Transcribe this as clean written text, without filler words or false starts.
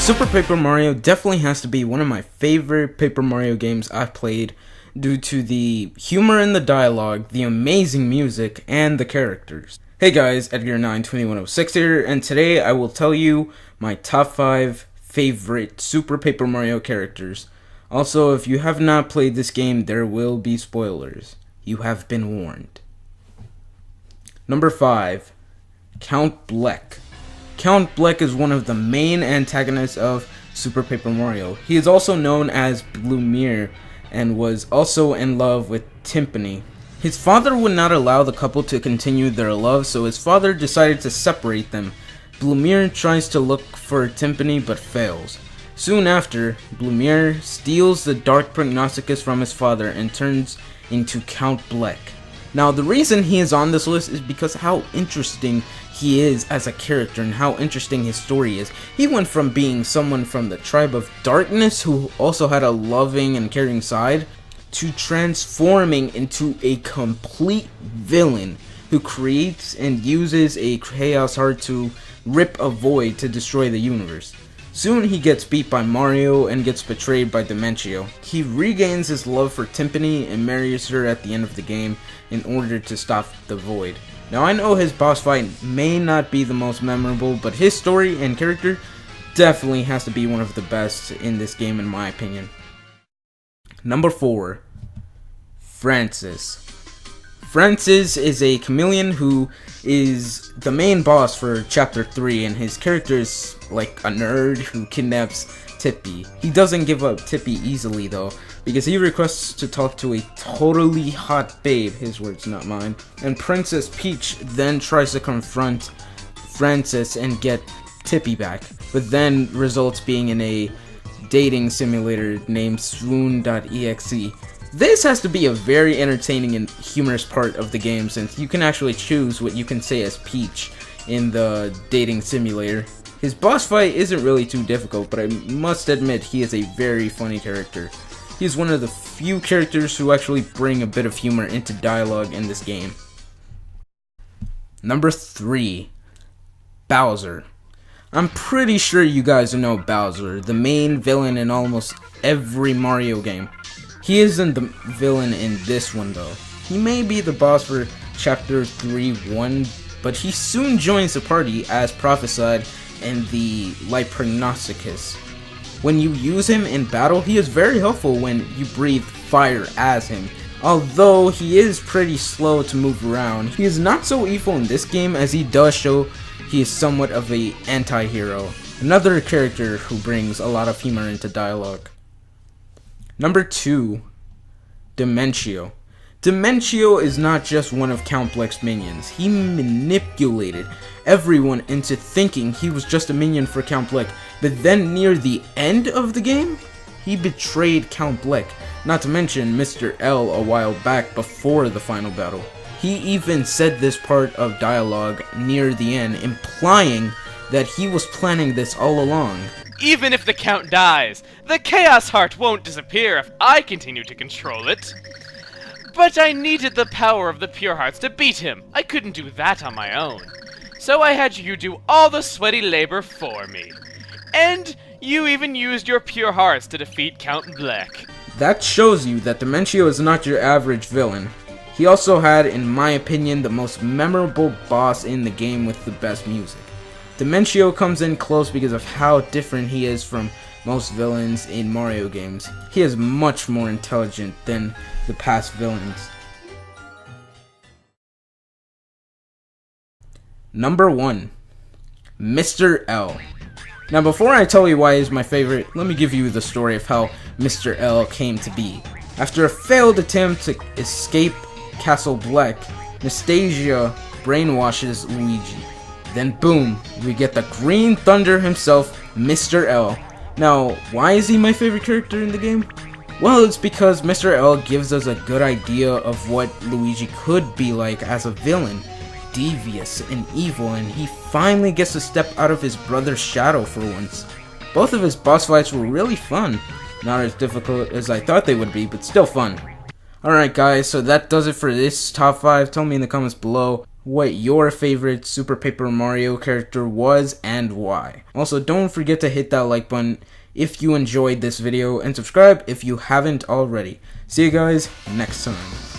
Super Paper Mario definitely has to be one of my favorite Paper Mario games I've played due to the humor in the dialogue, the amazing music, and the characters. Hey guys, Edgar92106 here, and today I will tell you my top 5 favorite Super Paper Mario characters. Also, if you have not played this game, there will be spoilers. You have been warned. Number 5, Count Bleck. Count Bleck is one of the main antagonists of Super Paper Mario. He is also known as Blumiere and was also in love with Timpani. His father would not allow the couple to continue their love, so his father decided to separate them. Blumiere tries to look for Timpani but fails. Soon after, Blumiere steals the Dark Prognosticus from his father and turns into Count Bleck. Now, the reason he is on this list is because how interesting he is as a character and how interesting his story is. He went from being someone from the tribe of darkness who also had a loving and caring side to transforming into a complete villain who creates and uses a chaos heart to rip a void to destroy the universe. Soon he gets beat by Mario and gets betrayed by Dementia. He regains his love for Timpani and marries her at the end of the game in order to stop the void. Now, I know his boss fight may not be the most memorable, but his story and character definitely has to be one of the best in this game in my opinion. Number 4, Francis. Francis is a chameleon who is the main boss for Chapter 3, and his character is like a nerd who kidnaps Tippy. He doesn't give up Tippy easily though, because he requests to talk to a totally hot babe, his words not mine, and Princess Peach then tries to confront Francis and get Tippy back, but then results being in a dating simulator named Swoon.exe. This has to be a very entertaining and humorous part of the game, since you can actually choose what you can say as Peach in the dating simulator. His boss fight isn't really too difficult, but I must admit he is a very funny character. He is one of the few characters who actually bring a bit of humor into dialogue in this game. Number 3, Bowser. I'm pretty sure you guys know Bowser, the main villain in almost every Mario game. He isn't the villain in this one though. He may be the boss for Chapter 3-1, but he soon joins the party as prophesied in the Light Prognosticus. When you use him in battle, he is very helpful when you breathe fire as him. Although he is pretty slow to move around, he is not so evil in this game, as he does show he is somewhat of an anti-hero. Another character who brings a lot of humor into dialogue. Number 2, Dementia. Dementia is not just one of Count Bleck's minions. He manipulated everyone into thinking he was just a minion for Count Bleck, but then near the end of the game, he betrayed Count Bleck, not to mention Mr. L a while back before the final battle. He even said this part of dialogue near the end, implying that he was planning this all along. Even if the Count dies, the Chaos Heart won't disappear if I continue to control it. But I needed the power of the Pure Hearts to beat him. I couldn't do that on my own. So I had you do all the sweaty labor for me. And you even used your Pure Hearts to defeat Count Bleck. That shows you that Dementia is not your average villain. He also had, in my opinion, the most memorable boss in the game with the best music. Dementia comes in close because of how different he is from most villains in Mario games. He is much more intelligent than the past villains. Number 1, Mr. L. Now, before I tell you why he's my favorite, let me give you the story of how Mr. L came to be. After a failed attempt to escape Castle Bleck, Nastasia brainwashes Luigi. Then boom, we get the Green Thunder himself, Mr. L. Now, why is he my favorite character in the game? Well, it's because Mr. L gives us a good idea of what Luigi could be like as a villain. Devious and evil, and he finally gets to step out of his brother's shadow for once. Both of his boss fights were really fun. Not as difficult as I thought they would be, but still fun. Alright guys, so that does it for this top 5. Tell me in the comments below, what your favorite Super Paper Mario character was and why. Also, don't forget to hit that like button if you enjoyed this video and subscribe if you haven't already. See you guys next time.